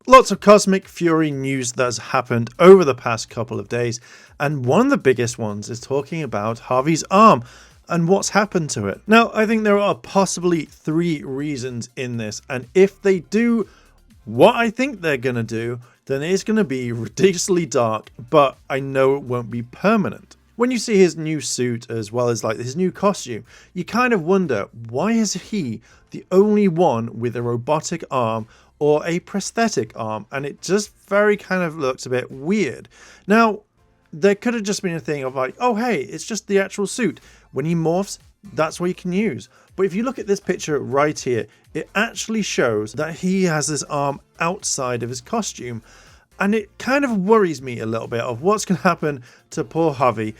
Lots of Cosmic Fury news that's happened over the past couple of days, and one of the biggest ones is talking about Harvey's arm and what's happened to it. Now, I think there are possibly 3 reasons in this, and if they do what I think they're going to do, then it's going to be ridiculously dark, but I know it won't be permanent. When you see his new suit as well as like his new costume, you kind of wonder, why is he the only one with a robotic arm or a prosthetic arm? And it just very kind of looks a bit weird. Now, there could have just been a thing of like, oh hey, it's just the actual suit. When he morphs, that's what you can use. But if you look at this picture right here, it actually shows that he has this arm outside of his costume. And it kind of worries me a little bit of what's going to happen to poor Harvey.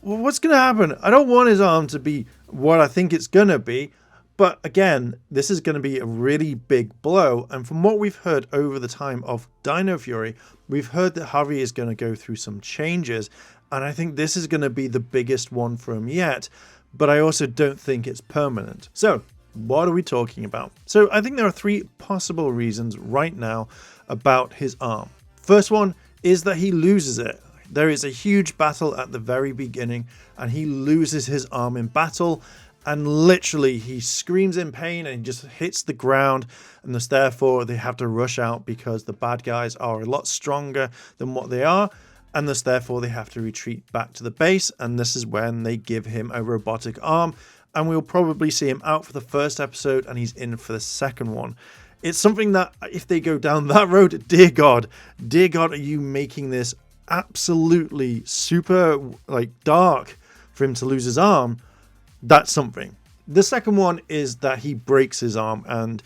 Well, what's going to happen? I don't want his arm to be what I think it's going to be. But again, this is going to be a really big blow. And from what we've heard over the time of Dino Fury, we've heard that Harvey is going to go through some changes. And I think this is going to be the biggest one for him yet. But I also don't think it's permanent. So what are we talking about? So I think there are 3 possible reasons right now about his arm. First one is that he loses it. There is a huge battle at the very beginning and he loses his arm in battle, and literally he screams in pain and he just hits the ground, and thus therefore they have to rush out because the bad guys are a lot stronger than what they are, and thus therefore they have to retreat back to the base, and this is when they give him a robotic arm, and we'll probably see him out for the first episode and he's in for the second one. It's something that if they go down that road, dear God, are you making this absolutely super like dark for him to lose his arm? That's something. The second one is that he breaks his arm, and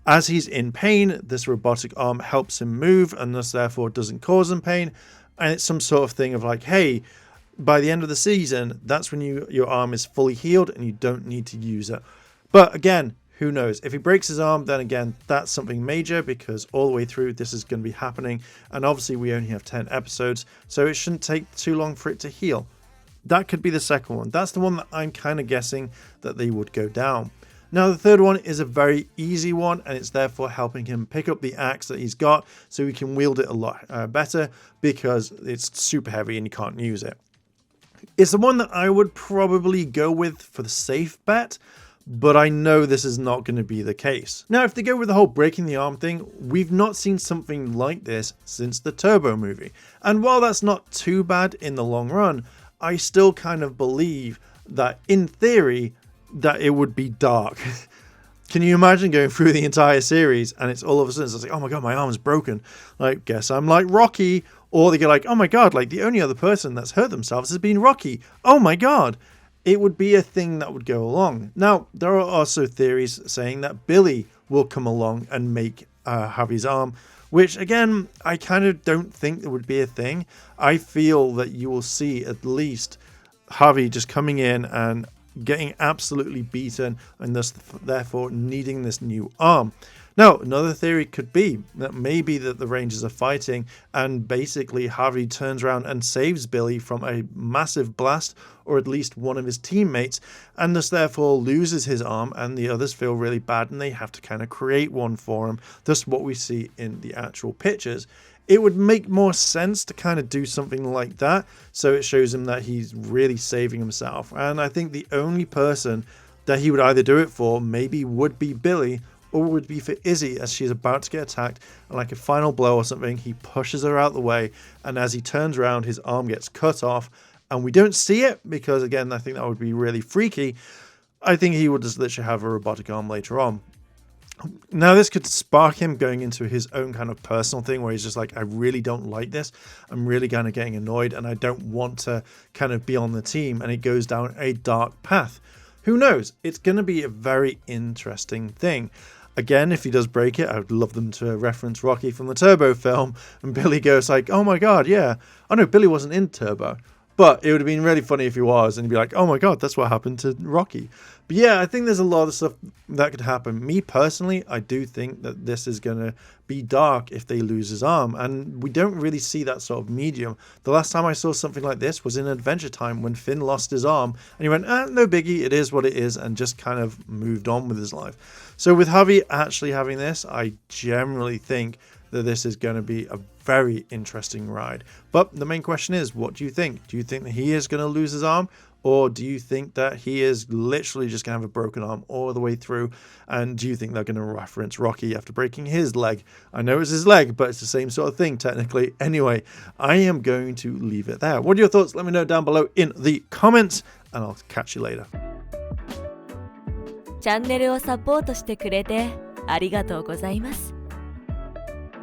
as he's in pain, this robotic arm helps him move and thus therefore doesn't cause him pain. And it's some sort of thing of like, hey, by the end of the season, that's when your arm is fully healed and you don't need to use it. But again, who knows? If he breaks his arm, then again, that's something major, because all the way through this is going to be happening. And obviously we only have 10 episodes, so it shouldn't take too long for it to heal. That could be the second one. That's the one that I'm kind of guessing that they would go down. Now, the third one is a very easy one, and it's therefore helping him pick up the axe that he's got so he can wield it a lot better, because it's super heavy and you can't use it. It's the one that I would probably go with for the safe bet, but I know this is not going to be the case. Now, if they go with the whole breaking the arm thing, we've not seen something like this since the Turbo movie. And while that's not too bad in the long run, I still kind of believe that in theory that it would be dark. Can you imagine going through the entire series and it's all of a sudden it's like, oh my God, my arm is broken. Like, guess I'm like Rocky. Or they go like, oh my God, like the only other person that's hurt themselves has been Rocky. Oh my God. It would be a thing that would go along. Now, there are also theories saying that Billy will come along and make Harvey's arm, which again, I kind of don't think it would be a thing. I feel that you will see at least Harvey just coming in and getting absolutely beaten and thus therefore needing this new arm. Now, another theory could be that maybe that the Rangers are fighting and basically Harvey turns around and saves Billy from a massive blast, or at least one of his teammates, and thus therefore loses his arm, and the others feel really bad and they have to kind of create one for him. Thus what we see in the actual pictures. It would make more sense to kind of do something like that, so it shows him that he's really saving himself. And I think the only person that he would either do it for maybe would be Billy, or would be for Izzy as she's about to get attacked, and like a final blow or something, he pushes her out the way, and as he turns around, his arm gets cut off, and we don't see it, because again, I think that would be really freaky. I think he would just literally have a robotic arm later on. Now, this could spark him going into his own kind of personal thing where he's just like, I really don't like this. I'm really kind of getting annoyed and I don't want to kind of be on the team. And it goes down a dark path. Who knows? It's going to be a very interesting thing. Again, if he does break it, I would love them to reference Rocky from the Turbo film. And Billy goes like, oh my God, yeah. I know Billy wasn't in Turbo. But it would have been really funny if he was, and he'd be like, oh my God, that's what happened to Rocky. But yeah, I think there's a lot of stuff that could happen. Me personally, I do think that this is going to be dark if they lose his arm. And we don't really see that sort of medium. The last time I saw something like this was in Adventure Time when Finn lost his arm. And he went, no biggie, it is what it is, and just kind of moved on with his life. So with Harvey actually having this, I generally think that this is going to be a very interesting ride. But the main question is, what do you think? Do you think that he is going to lose his arm? Or do you think that he is literally just going to have a broken arm all the way through? And do you think they're going to reference Rocky after breaking his leg? I know it's his leg, but it's the same sort of thing technically. Anyway, I am going to leave it there. What are your thoughts? Let me know down below in the comments, and I'll catch you later. チャンネルをサポートしてくれてありがとうございます。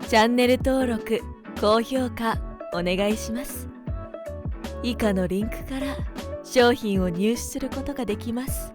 チャンネル登録、高評価お願いします。以下のリンクから商品を入手することができます。